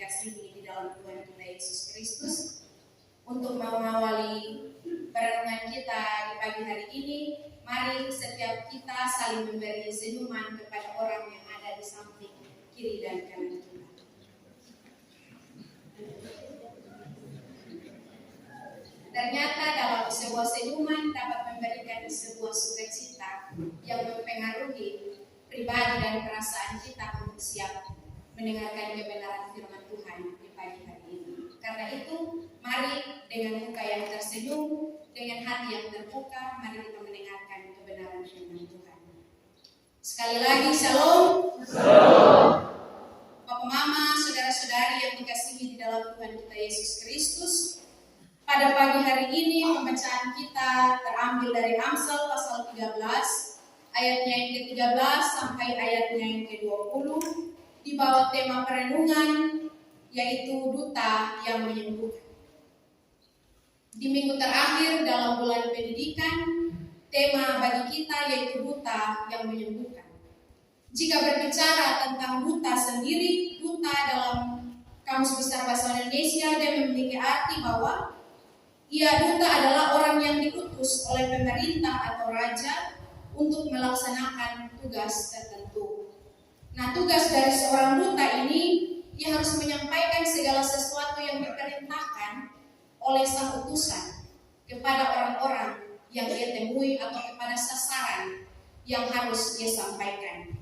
dikasihi di dalam Tuhan kita Yesus Kristus, untuk mengawali perenungan kita di pagi hari ini, mari setiap kita saling memberi senyuman kepada orang yang ada di samping kiri dan kanan kita. Ternyata dalam sebuah senyuman dapat memberikan sebuah sukacita yang mempengaruhi pribadi dan perasaan kita untuk siap mendengarkan kebenaran firman Tuhan di pagi hari ini. Karena itu, mari dengan muka yang tersenyum, dengan hati yang terbuka, mari kita mendengarkan kebenaran firman Tuhan. Sekali lagi, shalom. Shalom. Bapak, Mama, saudara-saudari yang dikasihi di dalam Tuhan kita Yesus Kristus, pada pagi hari ini pembacaan kita terambil dari Amsal pasal 13, ayatnya yang ke-13 sampai ayatnya yang ke-20, di bawah tema perenungan, yaitu duta yang menyembuhkan. Di minggu terakhir dalam bulan pendidikan, tema bagi kita yaitu duta yang menyembuhkan. Jika berbicara tentang duta sendiri, duta dalam Kamus Besar Bahasa Indonesia, dia memiliki arti bahwa duta adalah orang yang diutus oleh pemerintah atau raja untuk melaksanakan tugas tertentu. Nah, tugas dari seorang duta ini, ia harus menyampaikan segala sesuatu yang diperintahkan oleh sang utusan kepada orang-orang yang ia temui atau kepada sasaran yang harus ia sampaikan.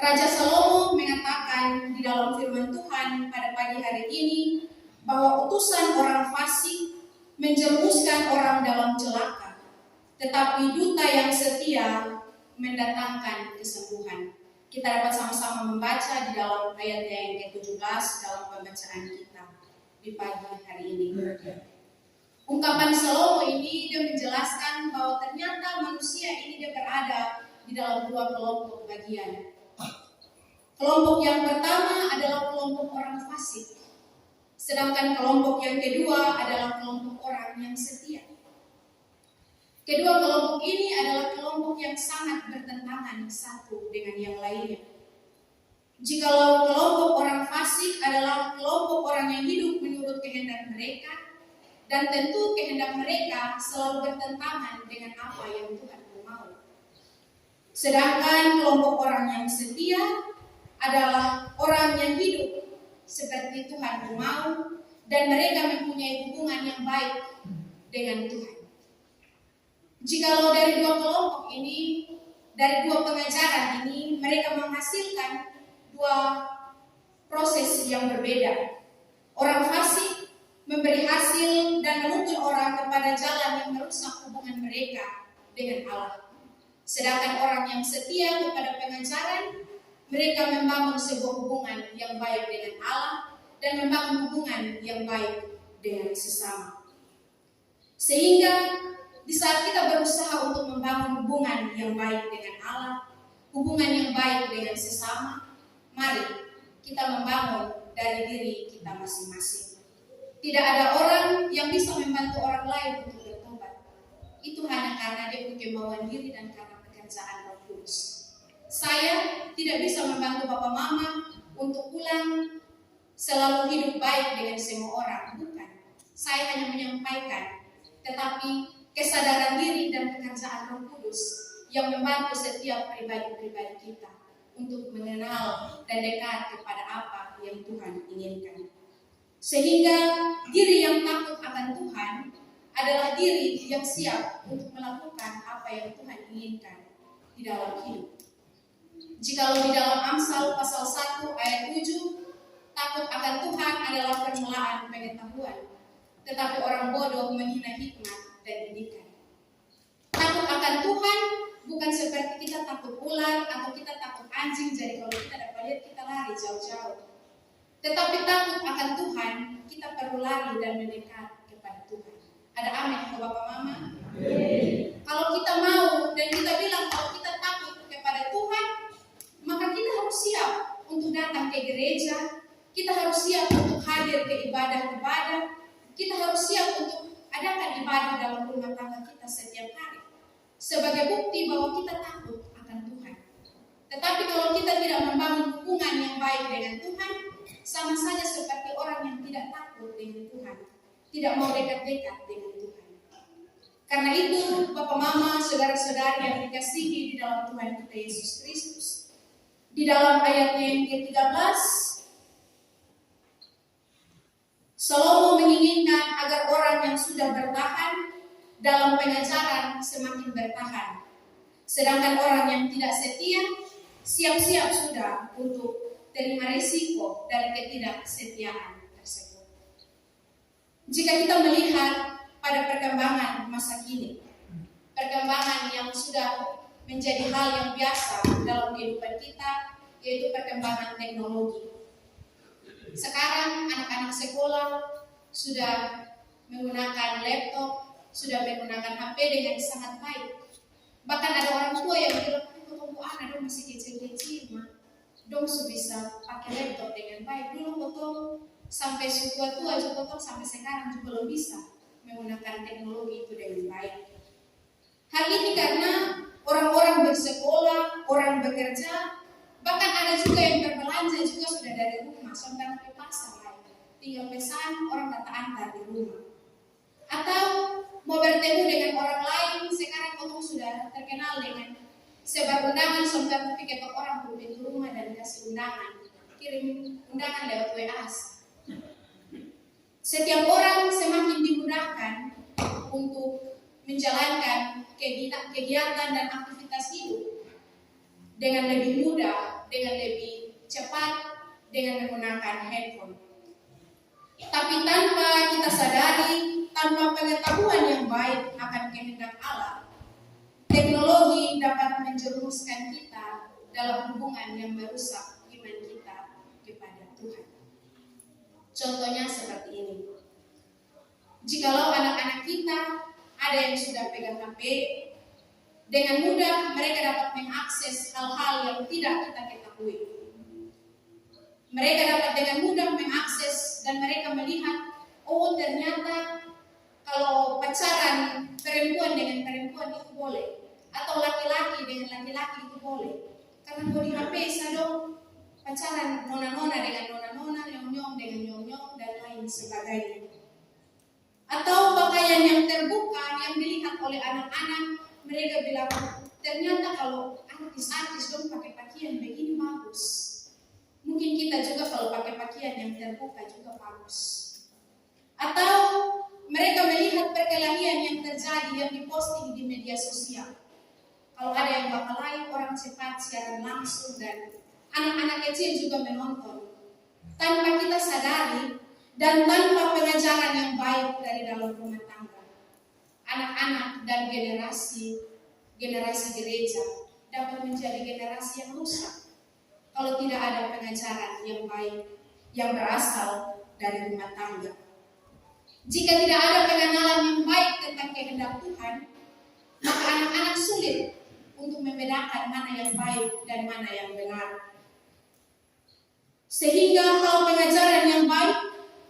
Raja Salomo mengatakan di dalam firman Tuhan pada pagi hari ini, bahwa utusan orang fasik menjerumuskan orang dalam celaka, tetapi duta yang setia mendatangkan kesembuhan. Kita dapat sama-sama membaca di dalam ayat yang ke-17 dalam pembacaan kita di pagi hari ini. Ungkapan Salomo ini dia menjelaskan bahwa ternyata manusia ini dia berada di dalam dua kelompok bagian. Kelompok yang pertama adalah kelompok orang fasik. Sedangkan kelompok yang kedua adalah kelompok orang yang setia. Kedua kelompok ini adalah kelompok yang sangat bertentangan satu dengan yang lainnya. Jikalau kelompok orang fasik adalah kelompok orang yang hidup menurut kehendak mereka, dan tentu kehendak mereka selalu bertentangan dengan apa yang Tuhan mau. Sedangkan kelompok orang yang setia adalah orang yang hidup seperti Tuhan mau, dan mereka mempunyai hubungan yang baik dengan Tuhan. Jikalau dari dua kelompok ini, dari dua pengajaran ini, mereka menghasilkan dua proses yang berbeda. Orang fasik memberi hasil dan menuntun orang kepada jalan yang merusak hubungan mereka dengan Allah. Sedangkan orang yang setia kepada pengajaran, mereka membangun sebuah hubungan yang baik dengan Allah dan membangun hubungan yang baik dengan sesama. Sehingga di saat kita berusaha untuk membangun hubungan yang baik dengan Allah, hubungan yang baik dengan sesama, mari kita membangun dari diri kita masing-masing. Tidak ada orang yang bisa membantu orang lain untuk bertobat. Itu hanya karena dia punya kemauan diri dan karena pekerjaan Roh Kudus. Saya tidak bisa membantu Bapak Mama untuk pulang selalu hidup baik dengan semua orang, bukan. Saya hanya menyampaikan, tetapi kesadaran diri dan pekerjaan Roh Kudus yang membantu setiap pribadi-pribadi kita untuk mengenal dan dekat kepada apa yang Tuhan inginkan. Sehingga diri yang takut akan Tuhan adalah diri yang siap untuk melakukan apa yang Tuhan inginkan di dalam hidup. Jikalau di dalam Amsal pasal 1 ayat 7, takut akan Tuhan adalah permulaan pengetahuan, tetapi orang bodoh menghina hikmat dan didikan. Takut akan Tuhan bukan seperti kita takut ular atau kita takut anjing, jadi kalau kita dapat lihat kita lari jauh-jauh. Tetapi takut akan Tuhan, kita perlu lari dan mendekat kepada Tuhan. Ada amin ke Bapak Mama? Kalau kita mau dan kita bilang kalau kita takut kepada Tuhan, maka kita harus siap untuk datang ke gereja, kita harus siap untuk hadir ke ibadah-ibadah, kita harus siap untuk adakan ibadah dalam rumah tangga kita setiap hari, sebagai bukti bahwa kita takut akan Tuhan. Tetapi kalau kita tidak membangun hubungan yang baik dengan Tuhan, sama saja seperti orang yang tidak takut dengan Tuhan, tidak mau dekat-dekat dengan Tuhan. Karena itu, Bapak Mama, saudara-saudari yang dikasihi di dalam Tuhan kita Yesus Kristus, di dalam ayatnya yang ke-13, Salomo menginginkan agar orang yang sudah bertahan dalam pengajaran semakin bertahan, sedangkan orang yang tidak setia siap-siap sudah untuk terima risiko dari ketidaksetiaan tersebut. Jika kita melihat pada perkembangan masa kini, perkembangan yang sudah menjadi hal yang biasa dalam kehidupan kita, yaitu perkembangan teknologi. Sekarang anak-anak sekolah sudah menggunakan laptop, sudah menggunakan HP dengan sangat baik. Bahkan ada orang tua yang bilang, "Tunggu anak dong masih kecil-kecil, mah, dong bisa pakai laptop dengan baik." Dulu potong sampai tua-tua juga potong sampai sekarang juga belum bisa menggunakan teknologi itu dengan baik. Hal ini karena orang-orang bersekolah, orang bekerja, bahkan ada juga yang berbelanja juga sudah dari rumah, sampai ke pasar lain. Tinggal pesan, orang datang antar di rumah. Atau mau bertemu dengan orang lain, sekarang potong sudah terkenal dengan sebar undangan, sampai pikir orang ke pintu rumah dan kasih undangan, kirim undangan lewat WA. Setiap orang semakin dimudahkan untuk menjalankan kegiatan dan aktivitas hidup dengan lebih mudah, dengan lebih cepat, dengan menggunakan handphone. Tapi tanpa kita sadari, tanpa pengetahuan yang baik akan kehendak Allah, teknologi dapat menjerumuskan kita dalam hubungan yang merusak iman kita kepada Tuhan. Contohnya seperti ini. Jikalau anak-anak kita ada yang sudah pegang HP, dengan mudah mereka dapat mengakses hal-hal yang tidak kita ketahui. Mereka dapat dengan mudah mengakses dan mereka melihat, oh ternyata kalau pacaran perempuan dengan perempuan itu boleh, atau laki-laki dengan laki-laki itu boleh. Karena kalau di HP sadong pacaran nona-nona dengan nona-nona, nyong-nyong dengan nyong-nyong, dan lain sebagainya. Atau pakaian yang terbuka yang dilihat oleh anak-anak, mereka bilang, ternyata kalau artis-artis dong pakai pakaian begini bagus. Mungkin kita juga kalau pakai pakaian yang terbuka juga bagus. Atau mereka melihat perkelahian yang terjadi yang diposting di media sosial. Kalau ada yang bakal lain, orang cepat siaran langsung dan anak-anak kecil juga menonton. Tanpa kita sadari dan tanpa pengajaran yang baik dari dalam rumah tangga, anak-anak dan generasi gereja dapat menjadi generasi yang rusak kalau tidak ada pengajaran yang baik yang berasal dari rumah tangga. Jika tidak ada pengenalan yang baik tentang kehendak Tuhan, maka anak-anak sulit untuk membedakan mana yang baik dan mana yang benar. Sehingga hal pengajaran yang baik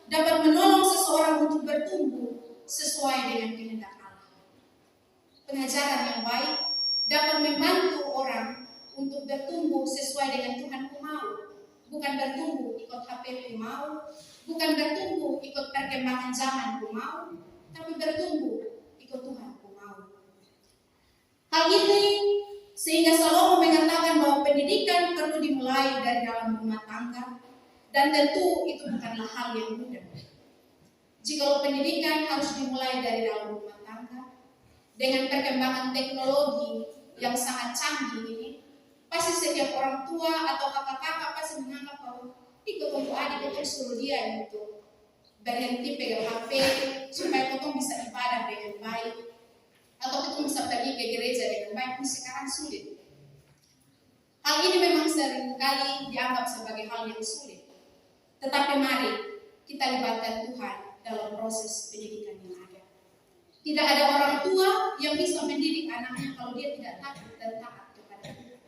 dapat menolong seseorang untuk bertumbuh sesuai dengan kehendak Allah. Pengajaran yang baik dapat membantu orang untuk bertumbuh sesuai dengan Tuhan ku mau. Bukan bertumbuh ikut HP ku mau, bukan bertumbuh ikut perkembangan zaman ku mau, tapi bertumbuh ikut Tuhan ku mau. Hal ini sehingga Salomo mengatakan bahwa pendidikan perlu dimulai dari dalam rumah tangga, dan tentu itu bukanlah hal yang mudah. Jika pendidikan harus dimulai dari dalam rumah tangga, dengan perkembangan teknologi yang sangat canggih ini, pasti setiap orang tua atau kakak-kakak pasti menganggap bahwa ikut untuk adik itu suruh dia untuk berhenti pegang HP supaya kita bisa ibadah dengan baik, atau kita bisa pergi ke gereja dengan baik. Ini sekarang sulit. Hal ini memang seringkali dianggap sebagai hal yang sulit. Tetapi mari kita libatkan Tuhan dalam proses pendidikan yang ada. Tidak ada orang tua yang bisa mendidik anaknya kalau dia tidak takut dan taat kepada Tuhan.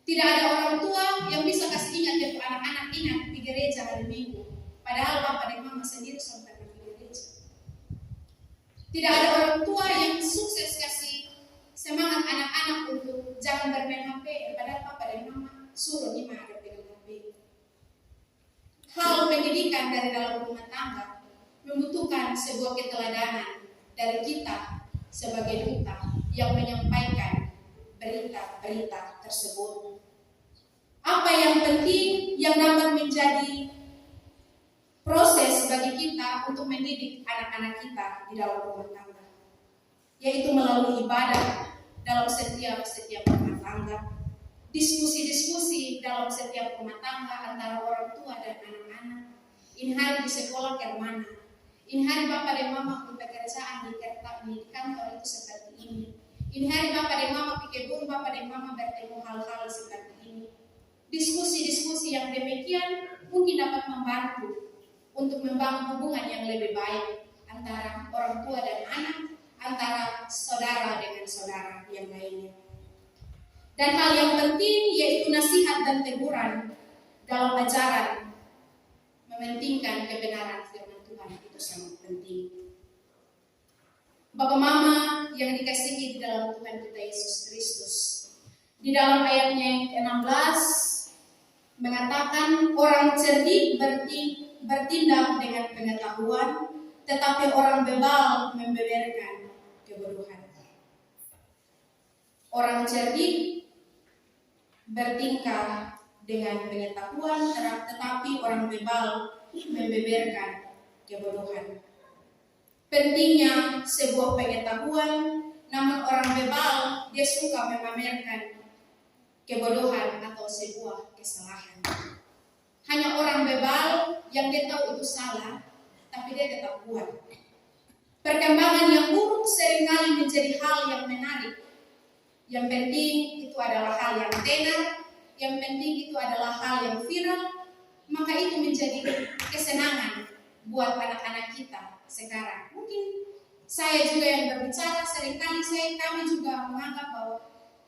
Tidak ada orang tua yang bisa kasih ingat ke anak-anak ingat di gereja hari Minggu, padahal bapak dan mama sendiri sampai pergi gereja. Tidak ada orang tua yang sukses kasih semangat anak-anak untuk jangan bermain HP, padahal bapak dan mama suruh lima ada pegang HP. Hal pendidikan dari dalam rumah tangga membutuhkan sebuah keteladanan dari kita sebagai duta yang menyampaikan berita-berita tersebut. Apa yang penting yang dapat menjadi proses bagi kita untuk mendidik anak-anak kita di dalam rumah tangga, yaitu melalui ibadah dalam setiap rumah tangga, diskusi-diskusi dalam setiap rumah tangga antara orang tua dan anak-anak. Ini hari di sekolah ke mana? Ini hari Bapak dan Mama pekerjaan di kantor itu seperti ini. Ini hari Bapak dan Mama pikir kebun, Bapak dan Mama bertemu hal-hal seperti ini. Diskusi-diskusi yang demikian mungkin dapat membantu untuk membangun hubungan yang lebih baik antara orang tua dan anak, antara saudara dengan saudara yang lainnya. Dan hal yang penting yaitu nasihat dan teguran dalam ajaran mementingkan kebenaran firman Tuhan itu sangat penting. Bapak Mama yang dikasihi di dalam Tuhan kita Yesus Kristus, di dalam ayatnya yang ke-16 mengatakan orang cerdik bertindak dengan pengetahuan, tetapi orang bebal membeberkan kebodohan. Orang cerdik bertingkah dengan pengetahuan, tetapi orang bebal membeberkan kebodohan. Pentingnya sebuah pengetahuan, namun orang bebal dia suka memamerkan kebodohan atau sebuah kesalahan. Hanya orang bebal yang dia tahu itu salah, tapi dia tetap buat. Perkembangan yang buruk seringkali menjadi hal yang menarik. Yang penting itu adalah hal yang tenar, yang penting itu adalah hal yang viral, maka itu menjadi kesenangan buat anak-anak kita sekarang. Mungkin saya juga yang berbicara, seringkali kami juga menganggap bahwa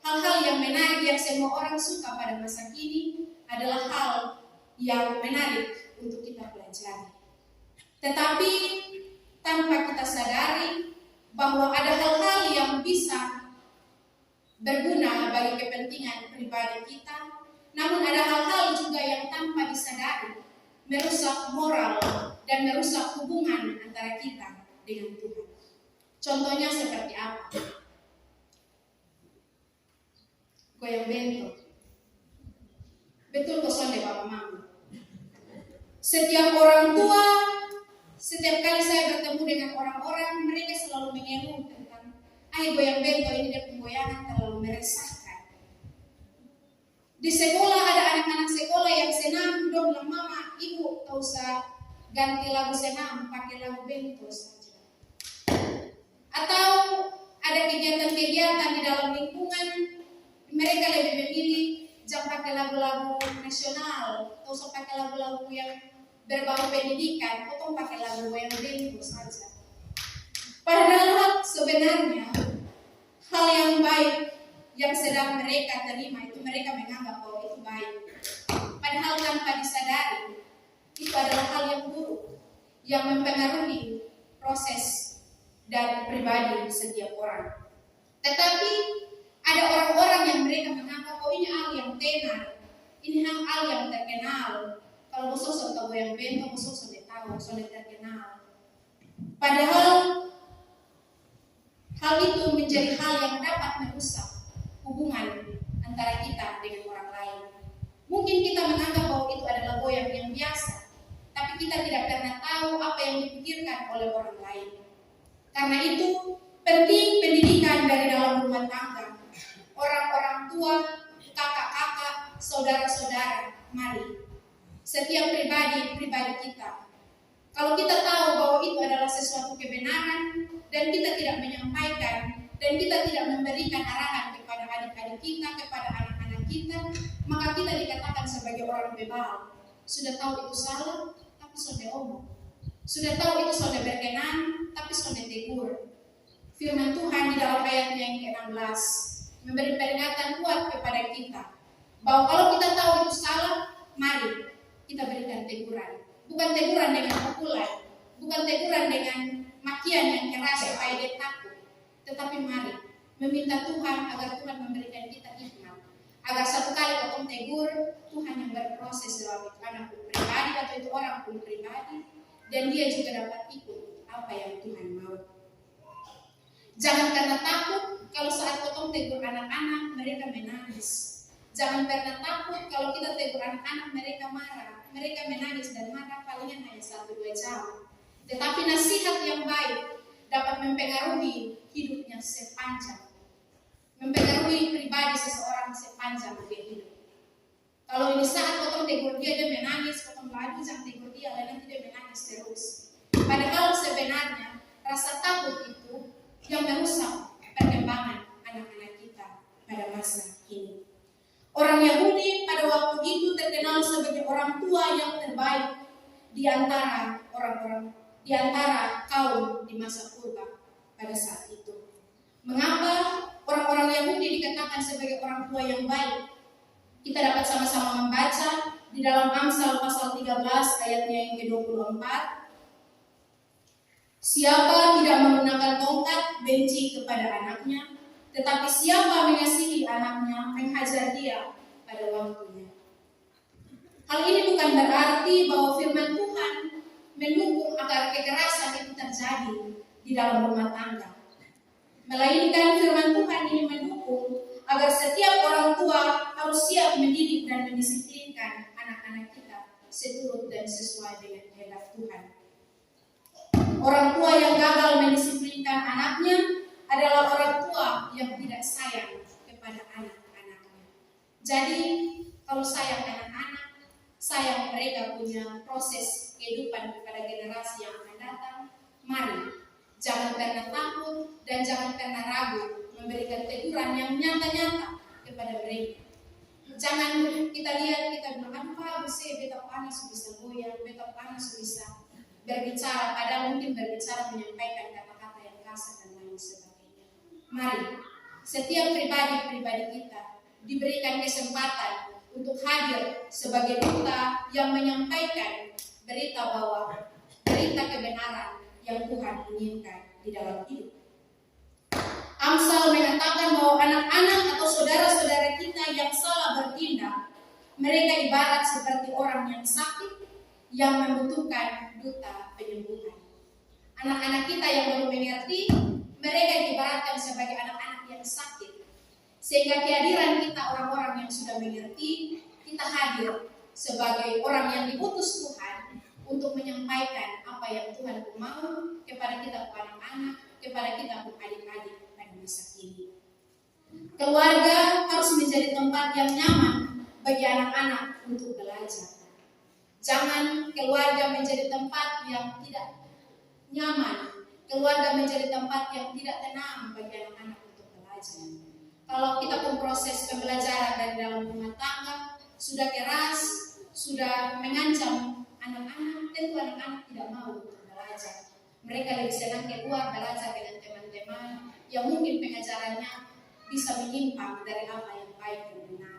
hal-hal yang menarik yang semua orang suka pada masa kini adalah hal yang menarik untuk kita pelajari. Tetapi tanpa kita sadari bahwa ada hal-hal yang bisa berguna bagi kepentingan pribadi kita, namun ada hal-hal juga yang tanpa disadari merusak moral dan merusak hubungan antara kita dengan Tuhan. Contohnya seperti apa? Goyang bento. Betul kosong deh Bapak Mama. Setiap orang tua, setiap kali saya bertemu dengan orang-orang, mereka selalu mengeluh tentang goyang bento ini dia penggoyangan terlalu meresahkan. Di sekolah ada anak-anak sekolah yang senam, dong bilang Mama, Ibu tak usah ganti lagu senam, pakai lagu bento saja. Atau ada kegiatan-kegiatan di dalam lingkungan, mereka lebih memilih jangan pakai lagu-lagu nasional, tak usah pakai lagu-lagu yang berbau pendidikan, atau pakai lagu yang bento saja. Padahal sebenarnya hal yang baik yang sedang mereka terima itu mereka menganggap bahwa itu baik. Padahal tanpa disadari itu adalah hal yang buruk yang mempengaruhi proses dan pribadi setiap orang. Tetapi ada orang-orang yang mereka menganggap bahwa ini hal yang tenar, ini hal yang terkenal. Kalau musuh tahu yang bento, musuh sudah tahu, sudah terkenal. Padahal hal itu menjadi hal yang dapat merusak hubungan antara kita dengan orang lain. Mungkin kita menganggap bahwa itu adalah goyang yang biasa, tapi kita tidak pernah tahu apa yang dipikirkan oleh orang lain. Karena itu penting pendidikan dari dalam rumah tangga. Orang-orang tua, kakak-kakak, saudara-saudara, mari setiap pribadi kita. Kalau kita tahu bahwa itu adalah sesuatu kebenaran dan kita tidak menyampaikan dan kita tidak memberikan arahan kepada adik-adik kita, kepada anak-anak kita, maka kita dikatakan sebagai orang bebal. Sudah tahu itu salah, tapi sudah omong. Sudah tahu itu sudah berkenan, tapi sudah tegur. Firman Tuhan di dalam ayat yang ke-16 memberi peringatan kuat kepada kita bahwa kalau kita tahu itu salah, mari kita berikan teguran. Bukan teguran dengan pukulan, bukan teguran dengan makian yang keras supaya dia takut, tetapi mari meminta Tuhan agar Tuhan memberikan kita hikmat, agar satu kali potong tegur Tuhan yang berproses dalam hidup anak pribadi atau itu sebagai orang pun pribadi, dan dia juga dapat ikut apa yang Tuhan mau. Jangan karena takut kalau saat potong tegur anak-anak mereka menangis. Jangan pernah takut kalau kita tegur anak-anak mereka marah, mereka menangis dan marah palingan hanya 1-2 jam. Tetapi nasihat yang baik dapat mempengaruhi hidupnya sepanjang, mempengaruhi pribadi seseorang sepanjang dia hidup. Kalau ini saat potong tegur dia menangis, potong lagi jangan tegur dia, lain nanti dia menangis terus. Padahal sebenarnya rasa takut itu yang merusak perkembangan anak-anak kita pada masa ini. Orang Yahudi pada waktu itu terkenal sebagai orang tua yang terbaik di antara kaum di masa purba pada saat itu. Mengapa orang-orang Yahudi dikatakan sebagai orang tua yang baik? Kita dapat sama-sama membaca di dalam Amsal pasal 13 ayatnya yang ke-24. Siapa tidak menggunakan tongkat benci kepada anaknya, tetapi siapa mengasihi anaknya menghajar dia pada waktunya. Hal ini bukan berarti bahwa firman Tuhan mendukung agar kekerasan itu terjadi di dalam rumah tangga. Melainkan firman Tuhan ini mendukung agar setiap orang tua harus siap mendidik dan mendisiplinkan anak-anak kita seturut dan sesuai dengan kehendak Tuhan. Orang tua yang gagal mendisiplinkan anaknya adalah orang tua yang tidak sayang kepada anak-anaknya. Jadi, kalau sayang anak-anak, sayang mereka punya proses kehidupan kepada generasi yang akan datang, mari jangan pernah takut dan jangan pernah ragu memberikan teguran yang nyata-nyata kepada mereka. Jangan kita lihat, kita bilang, apa bisa beta panas bisa goyang, beta panas bisa berbicara, padahal mungkin berbicara menyampaikan kata-kata yang kasar dan lain sebagainya. Mari, setiap pribadi-pribadi kita diberikan kesempatan untuk hadir sebagai duta yang menyampaikan berita bahwa berita kebenaran yang Tuhan inginkan di dalam hidup. Amsal mengatakan bahwa anak-anak atau saudara-saudara kita yang salah bertindak, mereka ibarat seperti orang yang sakit yang membutuhkan duta penyembuhan. Anak-anak kita yang baru mengerti, mereka diibaratkan sebagai anak-anak yang sakit. Sehingga kehadiran kita orang-orang yang sudah mengerti, kita hadir sebagai orang yang diutus Tuhan untuk menyampaikan apa yang Tuhan mau kepada kita anak-anak, kepada kita adik-adik pada masa kini. Keluarga harus menjadi tempat yang nyaman bagi anak-anak untuk belajar. Jangan keluarga menjadi tempat yang tidak nyaman, keluarga menjadi tempat yang tidak tenang bagi anak-anak untuk belajar. Kalau kita pun proses pembelajaran dari dalam rumah tangga sudah keras, sudah mengancam anak-anak, tentu anak-anak tidak mau untuk belajar. Mereka lebih senang keluar belajar dengan teman-teman yang mungkin pengajarannya bisa menyimpang dari apa yang baik dan benar.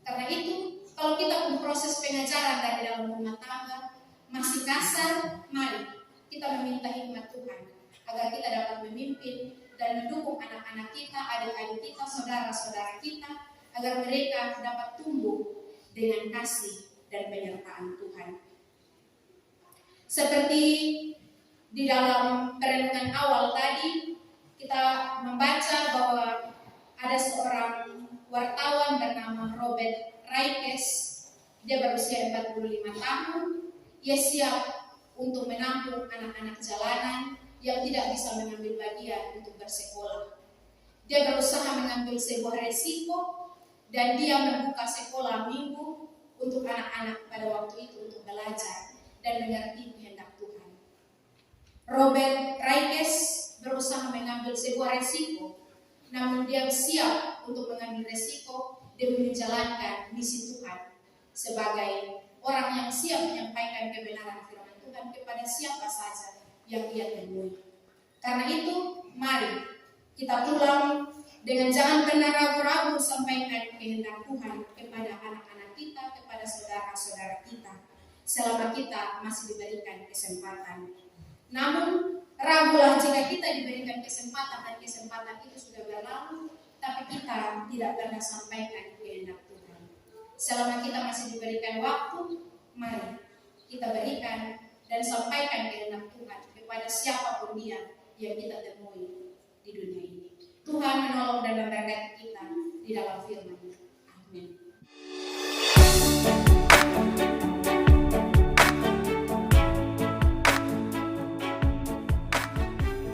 Karena itu, kalau kita pun proses pengajaran dari dalam rumah tangga masih kasar, mari kita meminta hikmat Tuhan agar kita dapat memimpin dan mendukung anak-anak kita, adik-adik kita, saudara-saudara kita, agar mereka dapat tumbuh dengan kasih dan penyertaan Tuhan. Seperti di dalam perenungan awal tadi, kita membaca bahwa ada seorang wartawan bernama Robert Raikes. Dia berusia 45 tahun. Ia siap untuk menampung anak-anak jalanan yang tidak bisa mengambil bagian untuk bersekolah. Dia berusaha mengambil sebuah resiko dan dia membuka sekolah minggu untuk anak-anak pada waktu itu untuk belajar dan mengerti kehendak Tuhan. Robert Raikes berusaha mengambil sebuah resiko, namun dia siap untuk mengambil resiko demi menjalankan misi Tuhan sebagai orang yang siap menyampaikan kebenaran firman Tuhan kepada siapa saja yang ia temui. Karena itu, mari kita pulang dengan jangan pernah ragu-ragu sampaikan kehendak Tuhan kepada anak-anak kita, kepada saudara-saudara kita, selama kita masih diberikan kesempatan. Namun, ragulah jika kita diberikan kesempatan dan kesempatan itu sudah berlalu, tapi kita tidak pernah sampaikan kehendak Tuhan. Selama kita masih diberikan waktu, mari kita berikan dan sampaikan kehendak Tuhan kepada siapapun dia yang kita temui di dunia ini. Tuhan menolong dan memberkati kita di dalam firman.